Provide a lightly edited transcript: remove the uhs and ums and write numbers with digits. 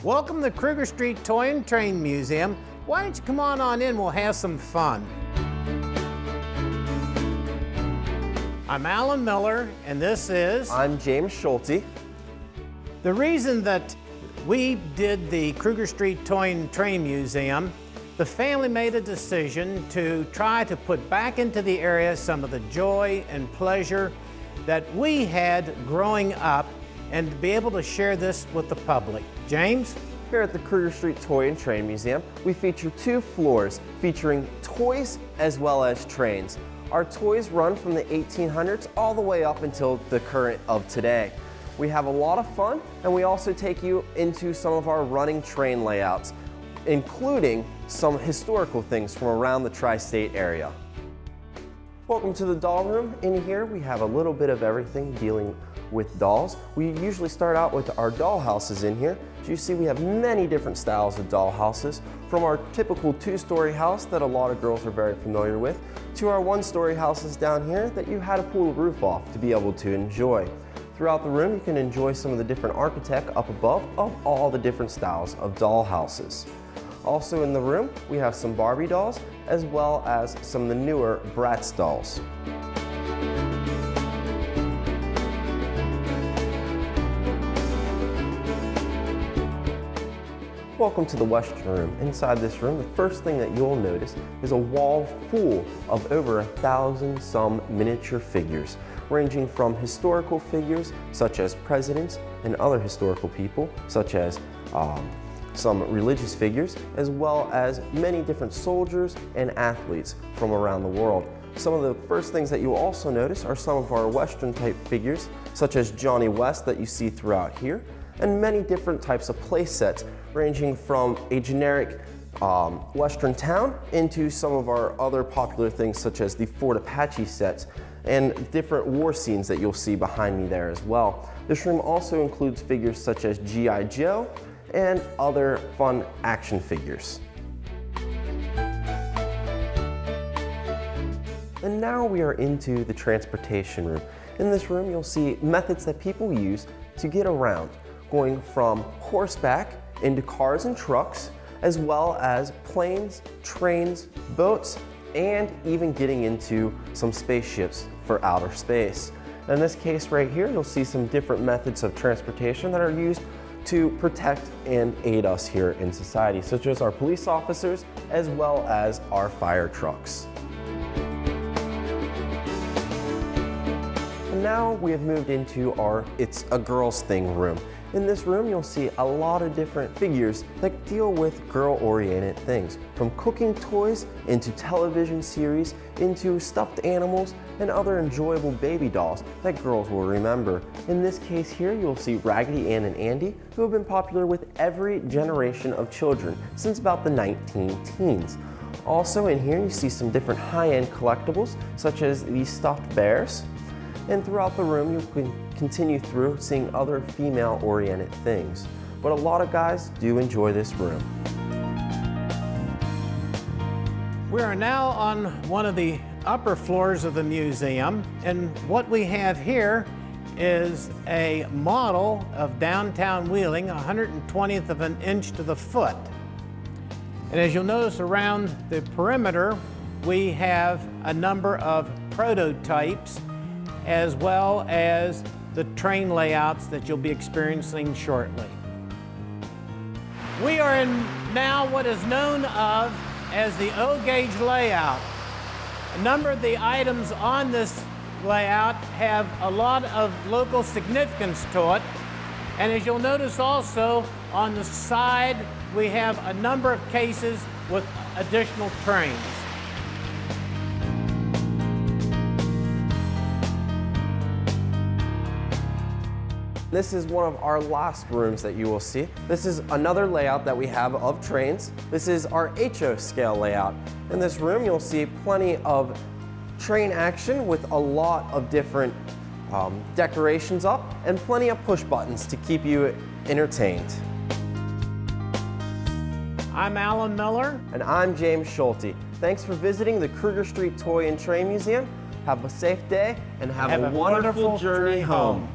Welcome to Kruger Street Toy and Train Museum. Why don't you come on in, we'll have some fun. I'm Alan Miller, and this is... I'm James Schulte. The reason that we did the Kruger Street Toy and Train Museum, the family made a decision to try to put back into the area some of the joy and pleasure that we had growing up, and to be able to share this with the public. James? Here at the Kruger Street Toy and Train Museum, we feature 2 floors featuring toys as well as trains. Our toys run from the 1800s all the way up until the current of today. We have a lot of fun, and we also take you into some of our running train layouts, including some historical things from around the tri-state area. Welcome to the doll room. In here we have a little bit of everything dealing with dolls. We usually start out with our doll houses in here. As you see, we have many different styles of doll houses, from our typical 2-story house that a lot of girls are very familiar with, to our 1-story houses down here that you had to pull the roof off to be able to enjoy. Throughout the room, you can enjoy some of the different architect up above of all the different styles of doll houses. Also in the room, we have some Barbie dolls, as well as some of the newer Bratz dolls. Welcome to the Western Room. Inside this room, the first thing that you'll notice is a wall full of over 1,000 some miniature figures, ranging from historical figures such as presidents and other historical people, such as some religious figures, as well as many different soldiers and athletes from around the world. Some of the first things that you'll also notice are some of our Western type figures, such as Johnny West that you see throughout here, and many different types of play sets, ranging from a generic Western town into some of our other popular things such as the Fort Apache sets and different war scenes that you'll see behind me there as well. This room also includes figures such as G.I. Joe and other fun action figures. And now we are into the transportation room. In this room, you'll see methods that people use to get around, going from horseback into cars and trucks, as well as planes, trains, boats, and even getting into some spaceships for outer space. In this case right here, you'll see some different methods of transportation that are used to protect and aid us here in society, such as our police officers as well as our fire trucks. And now we have moved into our It's a Girl's Thing room. In this room, you'll see a lot of different figures that deal with girl-oriented things, from cooking toys into television series, into stuffed animals, and other enjoyable baby dolls that girls will remember. In this case here, you'll see Raggedy Ann and Andy, who have been popular with every generation of children since about the 19-teens. Also in here, you see some different high-end collectibles, such as these stuffed bears. And throughout the room, you can continue through seeing other female-oriented things. But a lot of guys do enjoy this room. We are now on one of the upper floors of the museum, and what we have here is a model of downtown Wheeling, 120th of an inch to the foot. And as you'll notice around the perimeter, we have a number of prototypes as well as the train layouts that you'll be experiencing shortly. We are in now what is known of as the O-gauge layout. A number of the items on this layout have a lot of local significance to it, and as you'll notice also on the side we have a number of cases with additional trains. This is one of our last rooms that you will see. This is another layout that we have of trains. This is our HO scale layout. In this room, you'll see plenty of train action with a lot of different decorations up and plenty of push buttons to keep you entertained. I'm Alan Miller. And I'm James Schulte. Thanks for visiting the Kruger Street Toy and Train Museum. Have a safe day and have a wonderful journey home.